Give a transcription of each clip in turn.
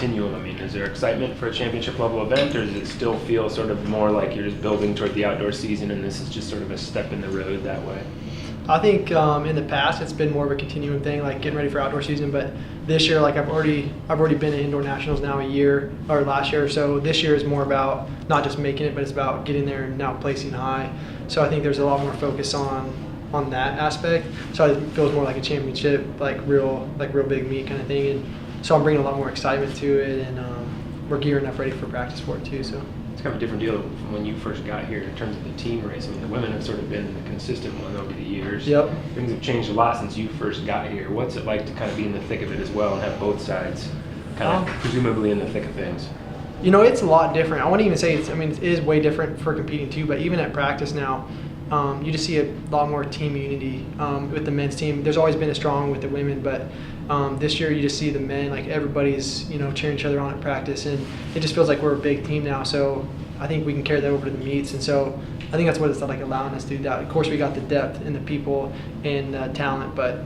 continuum? I mean, is there excitement for a championship level event, or does it still feel sort of more like you're just building toward the outdoor season and this is just sort of a step in the road that way? I think in the past it's been more of a continuum thing, like getting ready for outdoor season. But this year, like I've already been at indoor nationals now a year or last year. So this year is more about not just making it, but it's about getting there and now placing high. So I think there's a lot more focus on that aspect. So it feels more like a championship, like real big meet kind of thing. And so I'm bringing a lot more excitement to it, and we're gearing up ready for practice for it too. So. It's kind of a different deal from when you first got here in terms of the team race. I mean, the women have sort of been the consistent one over the years. Yep. Things have changed a lot since you first got here. What's it like to kind of be in the thick of it as well and have both sides kind of presumably in the thick of things? You know, it's a lot different. I wouldn't even say it is way different for competing too, but even at practice now, you just see a lot more team unity with the men's team. There's always been a strong with the women, but this year you just see the men, like everybody's, cheering each other on at practice, and it just feels like we're a big team now. So I think we can carry that over to the meets, and so I think that's what it's like allowing us to do that. Of course, we got the depth and the people and talent, but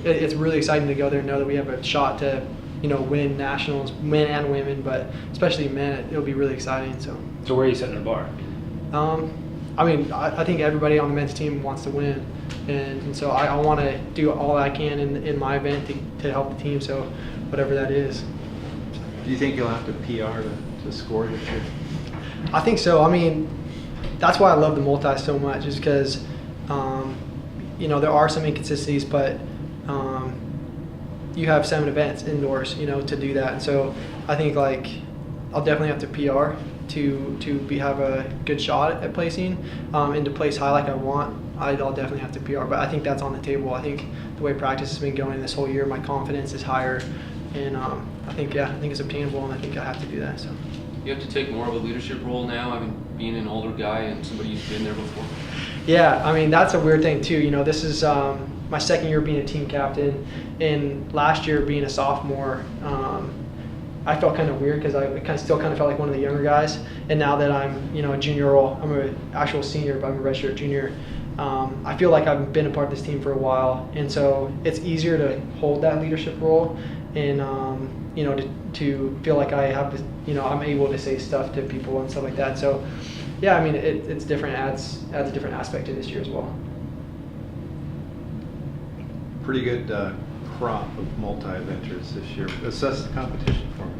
it's really exciting to go there and know that we have a shot to, win nationals, men and women, but especially men. It'll be really exciting. So where are you setting the bar? I mean, I think everybody on the men's team wants to win, and so I want to do all I can in my event to help the team, so whatever that is. Do you think you'll have to PR to score this year? I think so. I mean, that's why I love the multi so much, is because, there are some inconsistencies, but you have 7 events indoors, to do that. And so I think, like, I'll definitely have to PR to have a good shot at placing, and to place high like I want. I'll definitely have to PR, but I think that's on the table. I think the way practice has been going this whole year, my confidence is higher, and I think it's obtainable, and I think I have to do that. So you have to take more of a leadership role now, I mean, being an older guy and somebody who's been there before. Yeah, I mean, that's a weird thing too. This is my second year being a team captain, and last year being a sophomore. I felt kind of weird because I still kind of felt like one of the younger guys. And now that I'm, a junior role, I'm an actual senior, but I'm a redshirt junior. I feel like I've been a part of this team for a while, and so it's easier to hold that leadership role, and to feel like I have, I'm able to say stuff to people and stuff like that. So, yeah, I mean, it's different. Adds a different aspect to this year as well. Pretty good crop of multi-eventers this year. Assess the competition for me.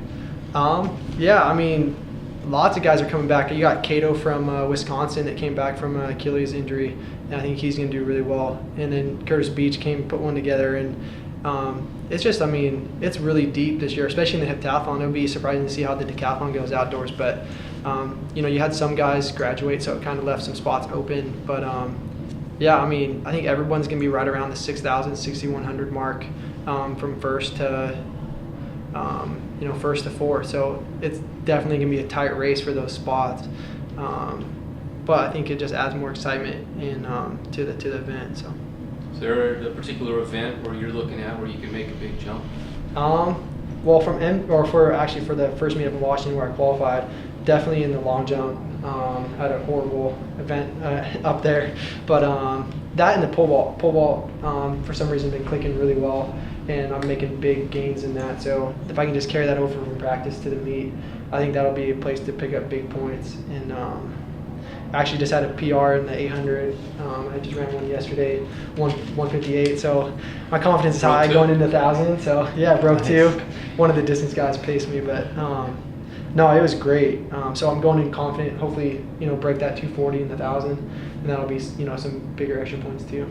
Yeah, I mean, lots of guys are coming back. You got Cato from Wisconsin that came back from Achilles injury, and I think he's going to do really well. And then Curtis Beach put one together, and it's just, I mean, it's really deep this year, especially in the heptathlon. It'll be surprising to see how the decathlon goes outdoors, but you had some guys graduate, so it kind of left some spots open. But yeah, I mean, I think everyone's going to be right around the 6,000, 6,100 mark from first to fourth. So it's definitely going to be a tight race for those spots. But I think it just adds more excitement to the event. So. Is there a particular event where you're looking at where you can make a big jump? Well, for the first meet up in Washington where I qualified, definitely in the long jump. I had a horrible event up there, but that and the pole vault for some reason been clicking really well, and I'm making big gains in that. So if I can just carry that over from practice to the meet, I think that'll be a place to pick up big points. And I actually just had a PR in the 800. I just ran one yesterday, 158. So my confidence is high going into 1,000. So yeah, broke nice. 2. One of the distance guys paced me, but no, it was great. So I'm going in confident. Hopefully, break that 240 in the 1,000, and that'll be some bigger extra points too.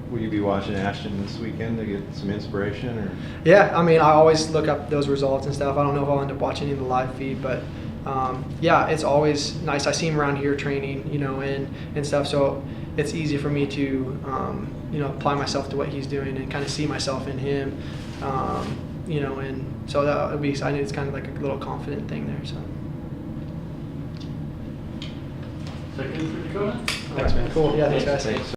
Will you be watching Ashton this weekend to get some inspiration? Or? Yeah, I mean, I always look up those results and stuff. I don't know if I'll end up watching in the live feed, but yeah, it's always nice. I see him around here training, and stuff. So it's easy for me to, apply myself to what he's doing and kind of see myself in him, and so that would be exciting. It's kind of like a little confident thing there. So. Second for Dakotah? Thanks, man. Cool. Yeah, thanks, guys. Thanks.